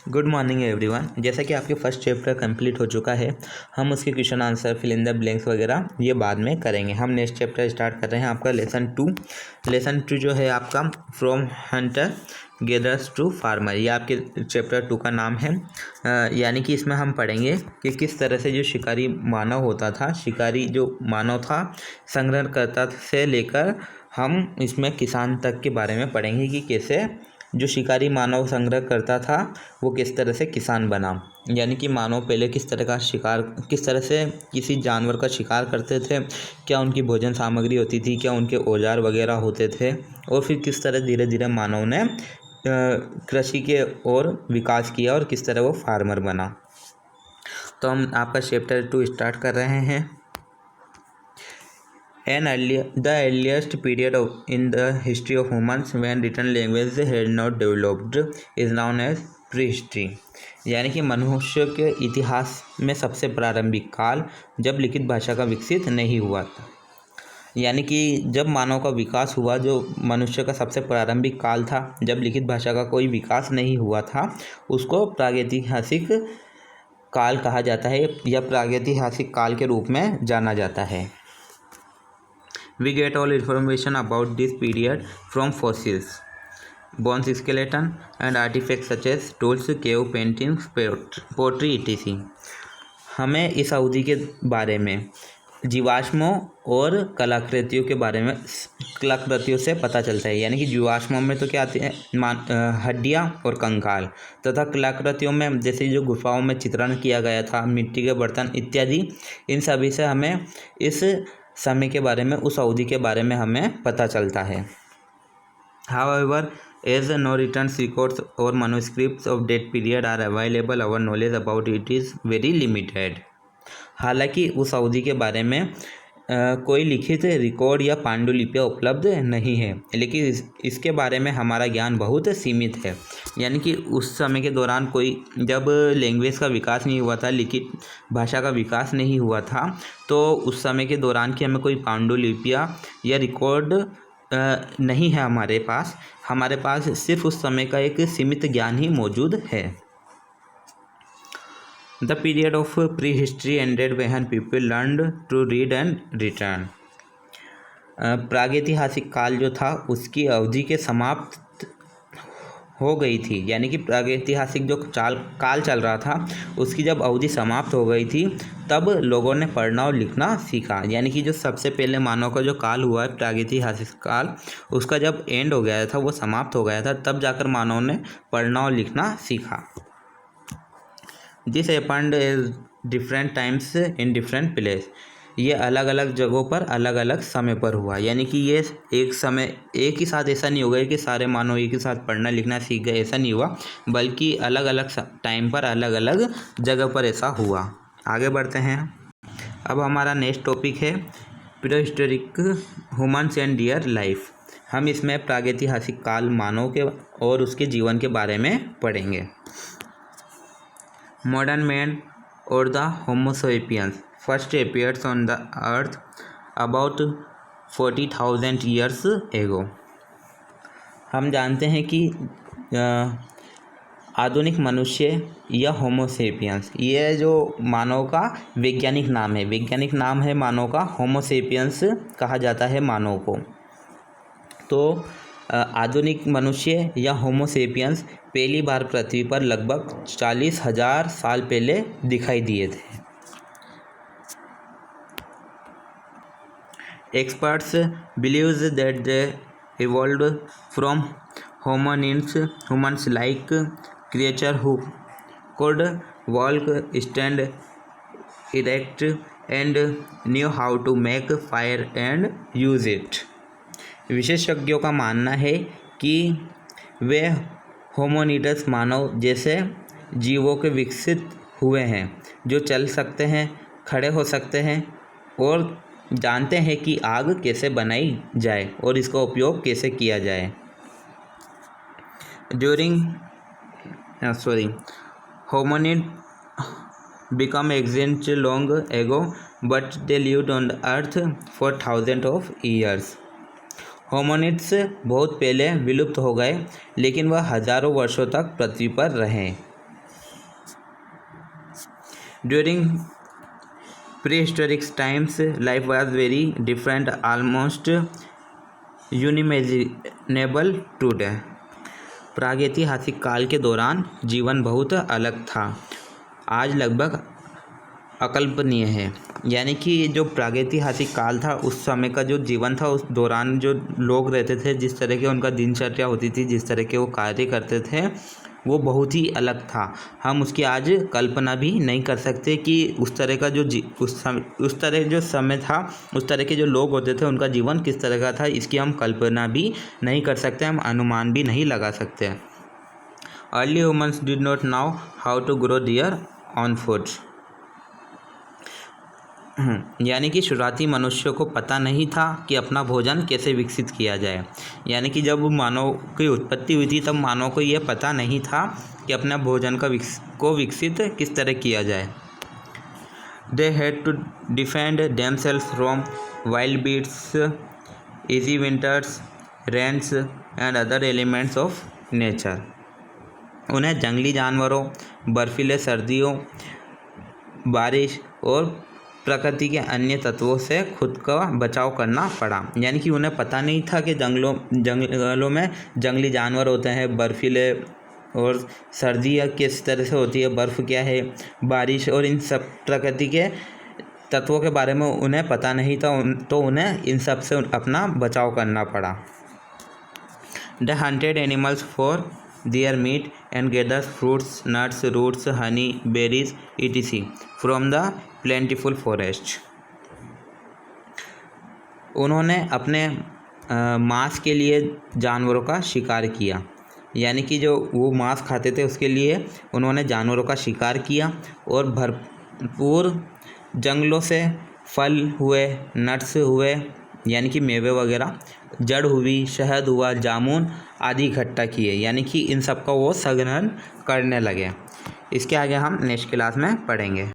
Good morning everyone. जैसा कि आपके फर्स्ट चैप्टर कंप्लीट हो चुका है, हम उसके question answer fill in the blanks वगैरह ये बाद में करेंगे। हम नेक्स्ट चैप्टर स्टार्ट कर रहे हैं आपका लेसन टू जो है आपका from hunter gatherers to farmer, ये आपके चैप्टर 2 का नाम है। यानी कि इसमें हम पढ़ेंगे कि किस तरह से जो शिकारी मानव होता था, शिकारी जो मानव था संग्रहकर्ता से लेकर हम इसमें किसान तक के बारे में पढ़ेंगे कि कैसे जो शिकारी मानव संग्रह करता था वो किस तरह से किसान बना। यानी कि मानव पहले किस तरह से किसी जानवर का शिकार करते थे, क्या उनकी भोजन सामग्री होती थी, क्या उनके औजार वगैरह होते थे, और फिर किस तरह धीरे धीरे मानव ने कृषि के ओर विकास किया और किस तरह वो फार्मर बना। तो हम आपका चैप्टर 2 स्टार्ट कर रहे हैं। The earliest period in the history of humans when written language had not developed is known as prehistory। यानी कि मनुष्य के इतिहास में सबसे प्रारंभिक काल जब लिखित भाषा का विकसित नहीं हुआ था। यानी कि जब मानव का विकास हुआ, जो मनुष्य का सबसे प्रारंभिक काल था जब लिखित भाषा का कोई विकास नहीं हुआ था, उसको प्रागैतिहासिक काल कहा जाता है या प्रागैतिहासिक काल के रूप में जाना जाता है। We get all information about this period from fossils, bones, skeleton and artifacts such as tools, cave paintings, pottery etc। हमें इस अवधि के बारे में जीवाश्मों और कलाकृतियों से पता चलता है। यानी कि जीवाश्मों में तो क्या आती है, हड्डियाँ और कंकाल, तथा कलाकृतियों में जैसे जो गुफाओं में चित्रण किया गया था, मिट्टी के बर्तन इत्यादि, इन सभी से हमें इस समय के बारे में, उस अवधि के बारे में हमें पता चलता है। However, as no written records or manuscripts of that period are available, our knowledge about it is very limited। हालांकि उस अवधि के बारे में कोई लिखित रिकॉर्ड या पांडुलिपियाँ उपलब्ध नहीं है, लेकिन इसके बारे में हमारा ज्ञान बहुत सीमित है। यानी कि उस समय के दौरान जब लैंग्वेज का विकास नहीं हुआ था, लिखित भाषा का विकास नहीं हुआ था, तो उस समय के दौरान की हमें कोई पांडुलिपियाँ या रिकॉर्ड नहीं है हमारे पास सिर्फ उस समय का एक सीमित ज्ञान ही मौजूद है। The period of prehistory ended when people learned to read and write। प्रागैतिहासिक काल जो था उसकी अवधि के समाप्त हो गई थी। यानी कि प्रागैतिहासिक जो काल चल रहा था उसकी जब अवधि समाप्त हो गई थी, तब लोगों ने पढ़ना और लिखना सीखा। यानी कि जो सबसे पहले मानव का जो काल हुआ है प्रागैतिहासिक काल, उसका जब एंड हो गया था, वो समाप्त हो गया था, तब जाकर मानव ने पढ़ना और लिखना सीखा। This happened at different times in different place. ये अलग अलग जगहों पर अलग अलग समय पर हुआ। यानी कि ये एक ही साथ ऐसा नहीं हो गया कि सारे मानव एक ही साथ पढ़ना लिखना सीख गए, ऐसा नहीं हुआ, बल्कि अलग अलग टाइम पर अलग अलग जगह पर ऐसा हुआ। आगे बढ़ते हैं। अब हमारा नेक्स्ट टॉपिक है prehistoric humans and their life. हम इसमें प्रागैतिहासिक काल मानव के और उसके जीवन के बारे में पढ़ेंगे। Modern man or the Homo sapiens first appeared on the earth about 40,000 years ago। हम जानते हैं कि आधुनिक मनुष्य या होमो सेपियंस, ये जो मानव का वैज्ञानिक नाम है मानव का, होमो सेपियंस कहा जाता है मानव को। तो आधुनिक मनुष्य या होमो सेपियंस पहली बार पृथ्वी पर लगभग 40,000 साल पहले दिखाई दिए थे। Experts believes that they evolved from humans like creature who could walk, stand erect and knew how to make fire and use it। विशेषज्ञों का मानना है कि वे होमोनिडस मानव जैसे जीवों के विकसित हुए हैं, जो चल सकते हैं, खड़े हो सकते हैं और जानते हैं कि आग कैसे बनाई जाए और इसका उपयोग कैसे किया जाए। Hominid become extinct long ago but they lived on the earth for thousands of years। होमोनिड्स बहुत पहले विलुप्त हो गए, लेकिन वह हजारों वर्षों तक पृथ्वी पर रहे। During prehistoric times life was very different, almost unimaginable today. प्रागैतिहासिक काल के दौरान जीवन बहुत अलग था, आज लगभग अकल्पनीय है। यानी कि जो प्रागैतिहासिक काल था उस समय का जो जीवन था, उस दौरान जो लोग रहते थे, जिस तरह की उनका दिनचर्या होती थी, जिस तरह के वो कार्य करते थे, वो बहुत ही अलग था। हम उसकी आज कल्पना भी नहीं कर सकते कि उस तरह का उस तरह जो समय था, उस तरह के जो लोग होते थे, उनका जीवन किस तरह का था, इसकी हम कल्पना भी नहीं कर सकते, हम अनुमान भी नहीं लगा सकते। Early humans did not know how to grow their own food. यानी कि शुरुआती मनुष्यों को पता नहीं था कि अपना भोजन कैसे विकसित किया जाए। यानी कि जब मानव की उत्पत्ति हुई थी तब मानव को यह पता नहीं था कि अपना भोजन को विकसित किस तरह किया जाए। They had to defend themselves from wild beasts, icy winters, rains and other elements of nature. उन्हें जंगली जानवरों, बर्फीले सर्दियों, बारिश और प्रकृति के अन्य तत्वों से खुद का बचाव करना पड़ा। यानी कि उन्हें पता नहीं था कि जंगलों में जंगली जानवर होते हैं, बर्फीले, और सर्दी किस तरह से होती है, बर्फ़ क्या है, बारिश, और इन सब प्रकृति के तत्वों के बारे में उन्हें पता नहीं था, तो उन्हें इन सब से अपना बचाव करना पड़ा। They hunted animals for their meat and gathered fruits, nuts, roots, honey, berries etc. From the plentiful forest. उन्होंने अपने मांस के लिए जानवरों का शिकार किया। यानी कि जो वो मांस खाते थे उसके लिए उन्होंने जानवरों का शिकार किया, और भरपूर जंगलों से फल हुए, नट्स हुए, यानी कि मेवे वगैरह, जड़ हुई, शहद हुआ, जामुन आदि इकट्ठा किए। यानी कि इन सब का वो संग्रहण करने लगे। इसके आगे हम नेक्स्ट क्लास में पढ़ेंगे।